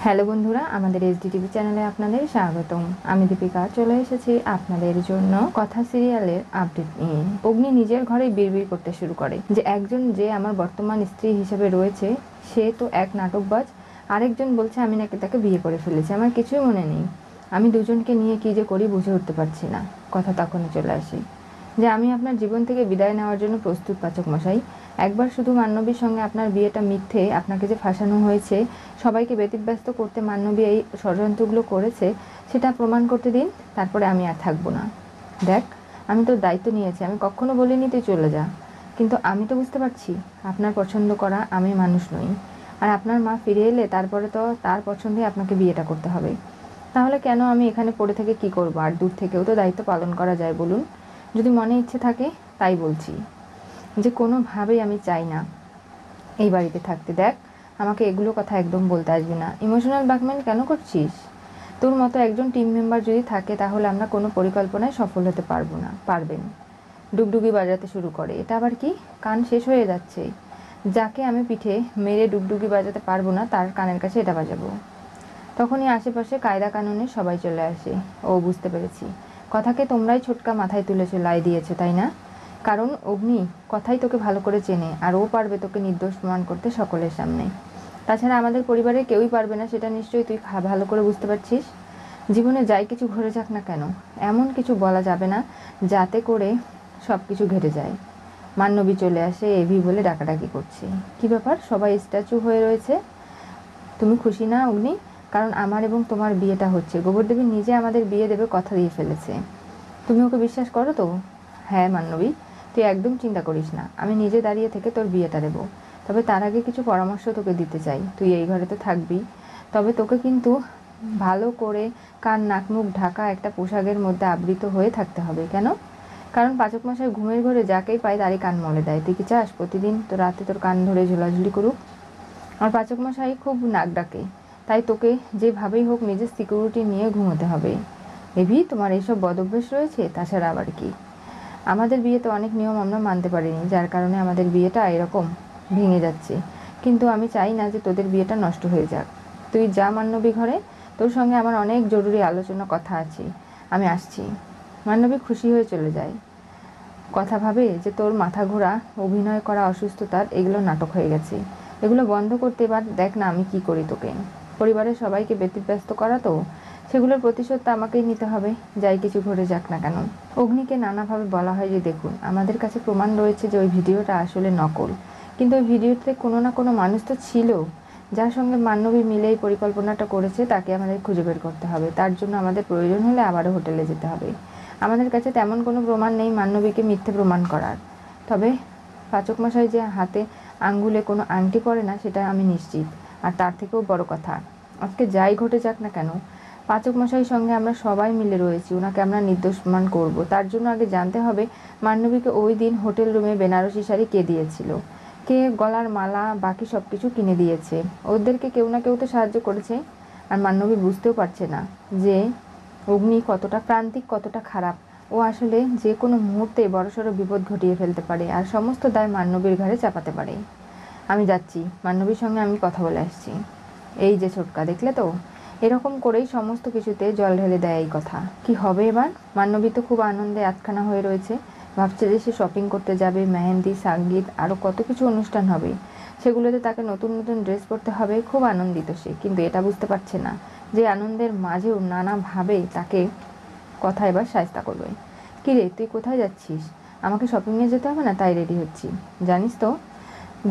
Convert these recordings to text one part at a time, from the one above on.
Hello বন্ধুরা, আমাদের SDTV চ্যানেলে আপনাদের স্বাগতম। আমি দীপিকা চলে এসেছি আপনাদের জন্য কথা সিরিয়ালের আপডেট নিয়ে। অগ্নি নিজের ঘরে বিড়বিড় করতে শুরু করে যে একজন যে আমার বর্তমান স্ত্রী হিসেবে রয়েছে সে তো এক নাটকবাজ, আরেকজন বলছে আমি নাকি তাকে বিয়ে করে ফেলেছি। আমার কিছুই মনে নেই, আমি দুজনকে নিয়ে কি যে করি বুঝে উঠতে পারছি না। কথা তখনই চলে আসে যে আমি আপনার জীবন থেকে বিদায় নেওয়ার জন্য প্রস্তুত পাচক মশাই। একবার শুধু মান্নবীর সঙ্গে আপনার বিয়েটা মিথ্যে, আপনাকে যে ফাঁসানো হয়েছে, সবাইকে ব্যতিব্যস্ত করতে মান্নবী এই ষড়যন্ত্রগুলো করেছে সেটা প্রমাণ করতে দিন, তারপরে আমি আর থাকবো না। দেখ, আমি তোর দায়িত্ব নিয়েছি, আমি কখনো বলিনি তুই চলে যা, কিন্তু আমি তো বুঝতে পারছি আপনার পছন্দ করা আমি মানুষ নই। আর আপনার মা ফিরে এলে তারপরে তো তার পছন্দে আপনাকে বিয়েটা করতে হবে। তাহলে কেন আমি এখানে পড়ে থেকে কি করব? আর দূর থেকেও তো দায়িত্ব পালন করা যায় বলুন। যদি মনে ইচ্ছে থাকে তাই বলছি, যে কোনোভাবেই আমি চাই না এই বাড়িতে থাকতে। দেখ, আমাকে এগুলো কথা একদম বলতে আসবি না। ইমোশনাল ব্ল্যাকমেল কেন করছিস? তোর মতো একজন টিম মেম্বার যদি থাকে তাহলে আমরা কোনো পরিকল্পনায় সফল হতে পারবেন। ডুগডুগি বাজাতে শুরু করে। এটা আবার কি? কান শেষ হয়ে যাচ্ছে। যাকে আমি পিঠে মেরে ডুগডুগি বাজাতে পারবো না তার কানের কাছে এটা বাজাবো। তখনই আশেপাশে কায়দা কানুনে সবাই চলে আসে। ও, বুঝতে পেরেছি, কথাকে তোমরাই ছোটকা মাথায় তুলেছো, লাই দিয়েছো, তাই না? কারণ অগ্নি কথাই তোকে ভালো করে চেনে, আর ও পারবে তোকে নির্দোষ প্রমাণ করতে সকলের সামনে। তাছাড়া আমাদের পরিবারের কেউই পারবে না, সেটা নিশ্চয়ই তুই ভালো করে বুঝতে পারছিস। জীবনে যাই কিছু ঘটে যাক না কেন, এমন কিছু বলা যাবে না যাতে করে সব কিছু ঘটে যায়। মান্নবী চলে আসে, এভি বলে ডাকাডাকি করছে। কি ব্যাপার, সবাই স্ট্যাচু হয়ে রয়েছে? তুমি খুশি না অগ্নি? কারণ আমার এবং তোমার বিয়েটা হচ্ছে। গোবরদেবী নিজে আমাদের বিয়ে দেবে কথা দিয়ে ফেলেছে। তুমি ওকে বিশ্বাস করো তো? হ্যাঁ মান্নবী, তুই একদম চিন্তা করিস না, আমি নিজে দাঁড়িয়ে থেকে তোর বিয়েটা দেবো। তবে তার আগে কিছু পরামর্শ তোকে দিতে চাই। তুই এই ঘরে তো থাকবি, তবে তোকে কিন্তু ভালো করে কান নাক মুখ ঢাকা একটা পোশাকের মধ্যে আবৃত হয়ে থাকতে হবে। কেন? কারণ পাচক মশাই ঘুমের ঘরে যাকেই পায় তারই কান মলে দেয়। তুই কি চাস প্রতিদিন তো রাতে তোর কান ধরে ঝোলাঝুলি করুক? আর পাচক মশাই খুব নাক ডাকে, তাই তোকে যেভাবেই হোক নিজের সিকিউরিটি নিয়ে ঘুমোতে হবে। এভি, তোমার এইসব বদ অভ্যেস রয়েছে? তাছাড়া আবার কি? আমাদের বিয়েতে অনেক নিয়ম আমরা মানতে পারিনি, যার কারণে আমাদের বিয়েটা এরকম ভেঙে যাচ্ছে। কিন্তু আমি চাই না যে তোদের বিয়েটা নষ্ট হয়ে যাক। তুই যা মান্নবী ঘরে, তোর সঙ্গে আমার অনেক জরুরি আলোচনা কথা আছে, আমি আসছি। মান্নবী খুশি হয়ে চলে যায়। কথা ভাবে যে তোর মাথা ঘোরা, অভিনয় করা অসুস্থতার, এগুলো নাটক হয়ে গেছে। এগুলো বন্ধ করতে এবার দেখ না আমি কি করি তোকে। পরিবারের সবাইকে ব্যতিব্যস্ত করা তো, সেগুলোর প্রতিশোধটা আমাকেই নিতে হবে, যাই কিছু ঘটে যাক না কেন। অগ্নিকে নানাভাবে বলা হয় যে দেখুন, আমাদের কাছে প্রমাণ রয়েছে যে ওই ভিডিওটা আসলে নকল, কিন্তু ওই ভিডিওতে কোনো না কোনো মানুষ তো ছিল যার সঙ্গে মান্নবী মিলে এই পরিকল্পনাটা করেছে। তাকে আমাদের খুঁজে বের করতে হবে। তার জন্য আমাদের প্রয়োজন হলে আবারও হোটেলে যেতে হবে। আমাদের কাছে তেমন কোনো প্রমাণ নেই মান্নবীকে মিথ্যে প্রমাণ করার। তবে পাচক মশাই যে হাতে আঙ্গুলে কোনো আংটি পরে না সেটা আমি নিশ্চিত। আর তার থেকেও বড় কথা, আজকে যাই ঘটে যাক না কেন, পাচক মশাইয়ের সঙ্গে আমরা সবাই মিলে রয়েছি, ওনাকে আমরা নির্দোষ প্রমাণ করব। তার জন্য আগে জানতে হবে মান্নবীকে ওই দিন হোটেল রুমে বেনারসি শাড়ি কে দিয়েছিল, কে গলার মালা বাকি সব কিছু কিনে দিয়েছে। ওদেরকে কেউ না কেউ তো সাহায্য করেছে। আর মান্নবী বুঝতেও পারছে না যে অগ্নি কতটা প্রান্তিক, কতটা খারাপ। ও আসলে যে কোনো মুহূর্তে বড়সড় বিপদ ঘটিয়ে ফেলতে পারে, আর সমস্ত দায় মান্নবীর ঘাড়ে চাপাতে পারে। আমি যাচ্ছি, মান্নবীর সঙ্গে আমি কথা বলে আসছি। এই যে ছোটকা, দেখলে তো, এরকম করেই সমস্ত কিছুতে জল ঢেলে দেয় এই কথা। কি হবে এবার? মান্নবী তো খুব আনন্দে আটখানা হয়ে রয়েছে, ভাবছে যে সে শপিং করতে যাবে, মেহেন্দি, সঙ্গীত, আরও কত কিছু অনুষ্ঠান হবে, সেগুলোতে তাকে নতুন নতুন ড্রেস পরতে হবে। খুব আনন্দিত সে, কিন্তু এটা বুঝতে পারছে না যে আনন্দের মাঝেও নানাভাবে তাকে কথা এবার শায়েস্তা করবে। কী রে, তুই কোথায় যাচ্ছিস? আমাকে শপিংয়ে যেতে হবে না, তাই রেডি হচ্ছি। জানিস তো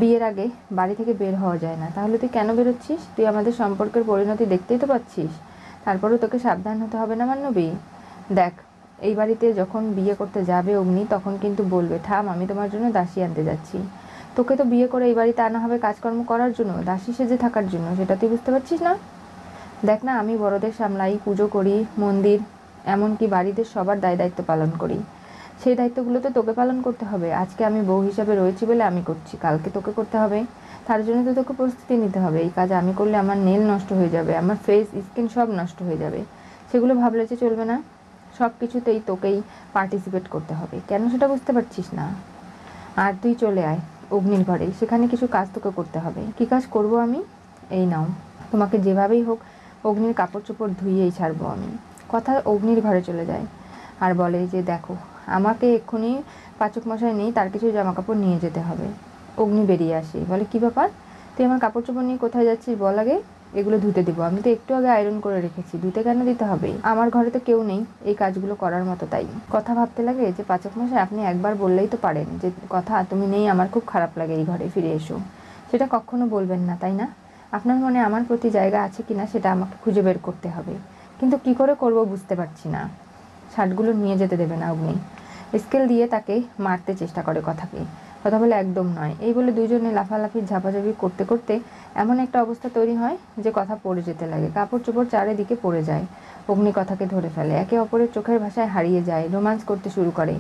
বিয়ের আগে বাড়ি থেকে বের হওয়া যায় না, তাহলে তুই কেন বেরোচ্ছিস? তুই আমাদের সম্পর্কের পরিণতি দেখতেই তো পাচ্ছিস। তারপরেও তোকে সাবধান হতে হবে না মান্নবী? দেখ, এই বাড়িতে যখন বিয়ে করতে যাবে অগ্নি, তখন কিন্তু বলবে থাম, আমি তোমার জন্য দাসী আনতে যাচ্ছি। তোকে তো বিয়ে করে এই বাড়িতে আনা হবে কাজকর্ম করার জন্য, দাসী সেজে থাকার জন্য, সেটা তুই বুঝতে পারছিস না? দেখ না, আমি বড়দের সামলাই, পুজো করি, মন্দির, এমনকি বাড়িতে সবার দায় দায়িত্ব পালন করি। সেই দায়িত্বগুলো তো তোকে পালন করতে হবে। আজকে আমি বউ হিসাবে রয়েছি বলে আমি করছি, কালকে তোকে করতে হবে। তার জন্য তো তোকে প্রস্তুতি নিতে হবে। এই কাজ আমি করলে আমার নেল নষ্ট হয়ে যাবে, আমার ফেস স্কিন সব নষ্ট হয়ে যাবে। সেগুলো ভাবলে যে চলবে না। সব কিছুতেই তোকেই পার্টিসিপেট করতে হবে। কেন সেটা বুঝতে পারছিস না? আর তুই চলে আয় অগ্নির ঘরে, সেখানে কিছু কাজ তোকে করতে হবে। কী কাজ করব আমি? এই নাও। তোমাকে যেভাবেই হোক অগ্নির কাপড় চোপড় ধুইয়েই ছাড়বো আমি। কথা অগ্নির ঘরে চলে যায় আর বলে যে দেখো, আমাকে এক্ষুনি পাচক মশাই নেই, তার কিছু জামা কাপড় নিয়ে যেতে হবে। অগ্নি বেরিয়ে আসে, বলে কি ব্যাপার, তুই আমার কাপড় চোপড় নিয়ে কোথায় যাচ্ছিস বল আগে, এগুলো ধুতে দিব, আমি তো একটু আগে আয়রন করে রেখেছি, ধুতে কেন দিতে হবে, আমার ঘরে তো কেউ নেই এই কাজগুলো করার মতো। তাই কথা ভাবতে লাগে যে পাচক মশাই আপনি একবার বললেই তো পারেন যে কথা তুমি নেই, আমার খুব খারাপ লাগে, এই ঘরে ফিরে এসো। সেটা কখনো বলবেন না তাই না? আপনার মনে আমার প্রতি জায়গা আছে কিনা সেটা আমাকে খুঁজে বের করতে হবে, কিন্তু কি করে করব বুঝতে পারছি না। শার্টগুলো নিয়ে যেতে দেবে না অগ্নি। স্কেল দিয়ে তাকে মারতে চেষ্টা করে কথাকে। কথা বলে একদম নয়, এই বলে দুজনে লাফালাফি ঝাপাঝাপি করতে করতে এমন একটা অবস্থা তৈরি হয় যে কথা পড়ে যেতে লাগে, কাপড় চোপড় চারিদিকে পড়ে যায়। অগ্নি কথাকে ধরে ফেলে, একে অপরের চোখের ভাষায় হারিয়ে যায়, রোমান্স করতে শুরু করে।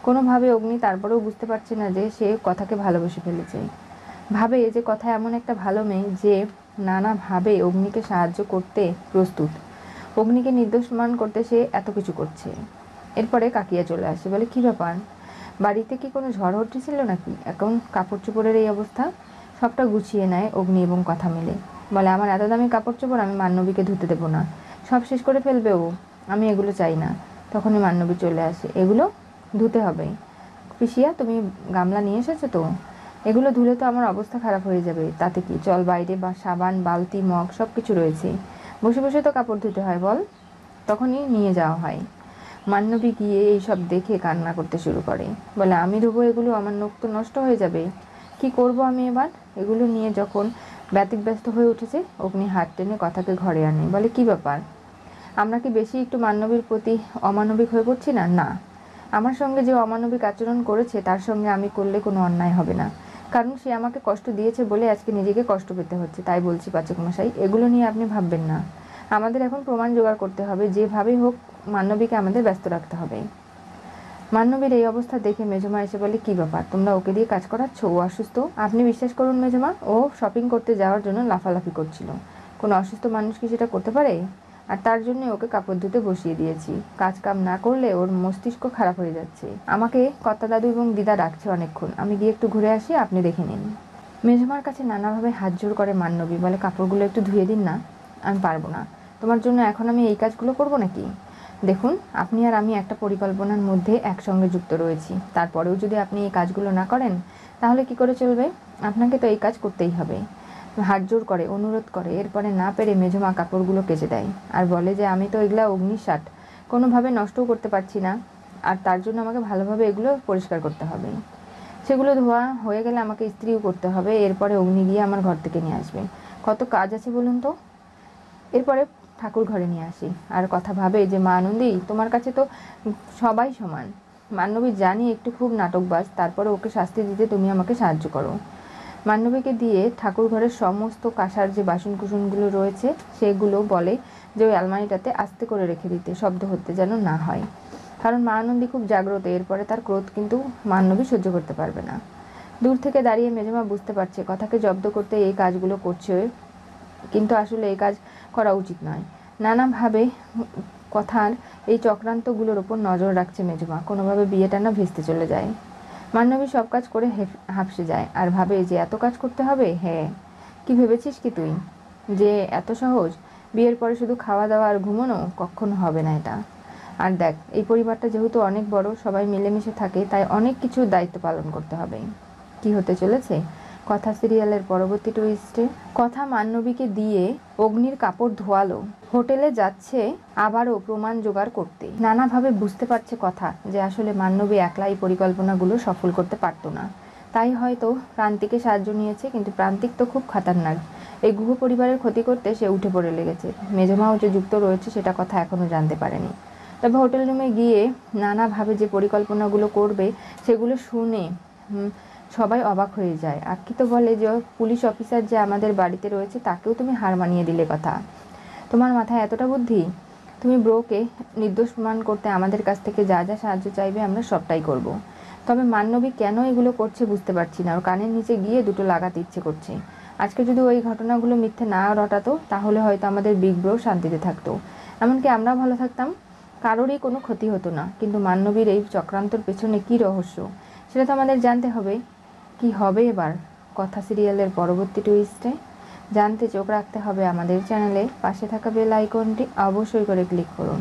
কোনোভাবে অগ্নি তারপরেও বুঝতে পারছে না যে সে কথাকে ভালোবেসে ফেলেছে। ভাবে যে কথা এমন একটা ভালো মেয়ে যে নানাভাবে অগ্নিকে সাহায্য করতে প্রস্তুত, অগ্নিকে নির্দোষ মান করতে সে এত কিছু করছে। এরপরে কাকিয়া চলে আসে, বলে কি ব্যাপার, বাড়িতে কি কোনো ঝড় উঠেছিল নাকি, এখন কাপড় চোপড়ের এই অবস্থা? সবটা গুছিয়ে নেয় অগ্নি এবং কথা মিলে, বলে আমার এত দামি কাপড় চোপড় আমি মান্নবীকে ধুতে দেবো না, সব শেষ করে ফেলবে ও, আমি এগুলো চাই না। তখনই মান্নবী চলে আসে, এগুলো ধুতে হবে পিসিয়া, তুমি গামলা নিয়ে এসেছো তো, এগুলো ধুলে তো আমার অবস্থা খারাপ হয়ে যাবে, তাতে কি, চল বাইরে, বা সাবান বালতি মগ সব কিছু রয়েছে, বসে বসে তো কাপড় ধুতে হয় বল। তখনই নিয়ে যাওয়া হয়। মান্নবী গিয়ে এইসব দেখে কান্না করতে শুরু করে, বলে আমি ধোবো এগুলো, আমার নখ তো নষ্ট হয়ে যাবে, কি করব আমি এবার। এগুলো নিয়ে যখন ব্যতিব্যস্ত হয়ে উঠেছে, অগ্নি হাত টেনে কথাকে ঘরে আনে, বলে কি ব্যাপার, আমরা কি বেশি একটু মান্নবীর প্রতি অমানবিক হয়ে পড়ছি না? না, আমার সঙ্গে যে অমানবিক আচরণ করেছে তার সঙ্গে আমি করলে কোনো অন্যায় হবে না, কারণ সে আমাকে কষ্ট দিয়েছে বলে আজকে নিজেকে কষ্ট পেতে হচ্ছে, তাই বলছি পাচক মশাই, এগুলো নিয়ে আপনি ভাববেন না, আমাদের এখন প্রমাণ জোগাড় করতে হবে, যেভাবেই হোক মান্নবীকে আমাদের ব্যস্ত রাখতে হবে। মান্নবীর এই অবস্থা দেখে মেজমা এসে বলে, কি ব্যাপার, তোমরা ওকে দিয়ে কাজ করাচ্ছ, ও অসুস্থ। আপনি বিশ্বাস করুন মেজমা, ও শপিং করতে যাওয়ার জন্য লাফালাফি করছিল, কোনো অসুস্থ মানুষ কি সেটা করতে পারে? আর তার জন্য ওকে কাপড় ধুতে বসিয়ে দিয়েছি, কাজ কাম না করলে ওর মস্তিষ্ক খারাপ হয়ে যাচ্ছে। আমাকে কর্তা দাদু এবং দিদা ডাকছে অনেকক্ষণ, আমি গিয়ে একটু ঘুরে আসি, আপনি দেখে নিন। মেজমার কাছে নানাভাবে হাত জোড় করে মান্নবী, বলে কাপড়গুলো একটু ধুয়ে দিন না। আমি পারবো না, তোমার জন্য এখন আমি এই কাজগুলো করব নাকি? দেখুন, আপনি আর আমি একটা পরিকল্পনার মধ্যে একসঙ্গে যুক্ত রয়েছি, তারপরেও যদি আপনি এই কাজগুলো না করেন তাহলে কি করে চলবে? আপনাকে তো এই কাজ করতেই হবে। হাত জোড় করে অনুরোধ করে, এরপরে না পেরে মেজমা কাপড়গুলো কেচে দেয় আর বলে যে আমি তো এগুলা অগ্নির শার্ট, কোনোভাবে নষ্টও করতে পারছি না, আর তার জন্য আমাকে ভালোভাবে এগুলো পরিষ্কার করতে হবে, সেগুলো ধোয়া হয়ে গেলে আমাকে ইস্ত্রিও করতে হবে, এরপরে অগ্নি গিয়ে আমার ঘর থেকে নিয়ে আসবে। কত কাজ আছে বলুন তো। এরপরে ঠাকুর ঘরে নিয়ে আসি আর কথা ভাবে যে মা আনন্দী, তোমার কাছে তো সবাই সমান, মান্নবী জানি একটু খুব নাটকবাজ, তারপরে ওকে শাস্তি দিতে তুমি আমাকে সাহায্য করো। মান্নবীকে দিয়ে ঠাকুর ঘরের সমস্ত কাঁসার যে বাসন কুসনগুলো রয়েছে সেগুলো বলে যে ওই আলমারিটাতে আস্তে করে রেখে দিতে, শব্দ হতে যেন না হয়, কারণ মা আনন্দী খুব জাগ্রত, এরপরে তার ক্রোধ কিন্তু মান্নবী সহ্য করতে পারবে না। দূর থেকে দাঁড়িয়ে মেজমা বুঝতে পারছে কথাকে জব্দ করতে এই কাজগুলো করছে, কিন্তু আসলে এই কাজ করা উচিত নয়। নানাভাবে কথার এই চক্রান্তগুলোর ওপর নজর রাখছে মেজমা, কোনোভাবে বিয়েটা না ভেস্তে চলে যায়। মান্নবী সব কাজ করে হাঁপসে যায় আর ভাবে যে এত কাজ করতে হবে, হ্যাঁ, কি ভেবেছিস কি তুই যে এত সহজ, বিয়ের পরে শুধু খাওয়া দাওয়া আর ঘুমানো, কখনো হবে না এটা। আর দেখ, এই পরিবারটা যেহেতু অনেক বড়, সবাই মিলেমিশে থাকে, তাই অনেক কিছু দায়িত্ব পালন করতে হবে। কি হতে চলেছে কথা সিরিয়ালের পরবর্তী টুইস্টে? কথা মান্নবীকে দিয়ে অগ্নির কাপড় ধোয়ালো, হোটেলে যাচ্ছে আবারও প্রমাণ জোগাড় করতে। নানাভাবে বুঝতে পারছে কথা যে আসলে মান্নবী একলা এই পরিকল্পনাগুলো সফল করতে পারতো না, তাই হয়তো প্রান্তিকে সাহায্য নিয়েছে, কিন্তু প্রান্তিক তো খুব খাতারনাক, এই গুহ পরিবারের ক্ষতি করতে সে উঠে পড়ে লেগেছে। মেজমাও যে যুক্ত রয়েছে সেটা কথা এখনো জানতে পারেনি। তবে হোটেল রুমে গিয়ে নানাভাবে যে পরিকল্পনাগুলো করবে সেগুলো শুনে সবাই অবাক হয়ে যায়। আক্ষিত বলে যে পুলিশ অফিসার যে আমাদের বাড়িতে রয়েছে তাকেও তুমি হার মানিয়ে দিলে কথা, তোমার মাথায় এতটা বুদ্ধি, তুমি ব্রোকে নির্দোষ প্রমাণ করতে আমাদের কাছ থেকে যা যা সাহায্য চাইবে আমরা সবটাই করব। তবে মান্নবী কেন এগুলো করছে বুঝতে পারছি না, ওর কানের নিচে গিয়ে দুটো লাগাতে ইচ্ছে করছে। আজকে যদি ওই ঘটনাগুলো মিথ্যে না রটাতো তাহলে হয়তো আমাদের বিগ ব্রো শান্তিতে থাকতো, এমনকি আমরাও ভালো থাকতাম, কারোরই কোনো ক্ষতি হতো না। কিন্তু মান্নবীর এই চক্রান্তর পেছনে কী রহস্য সেটা তো আমাদের জানতে হবে। কি হবে এবার কথা সিরিয়ালের পরবর্তী টুইস্টে? জানতে চোখ রাখতে হবে আমাদের চ্যানেলে। পাশে থাকা বেল আইকনটি অবশ্যই করে ক্লিক করুন।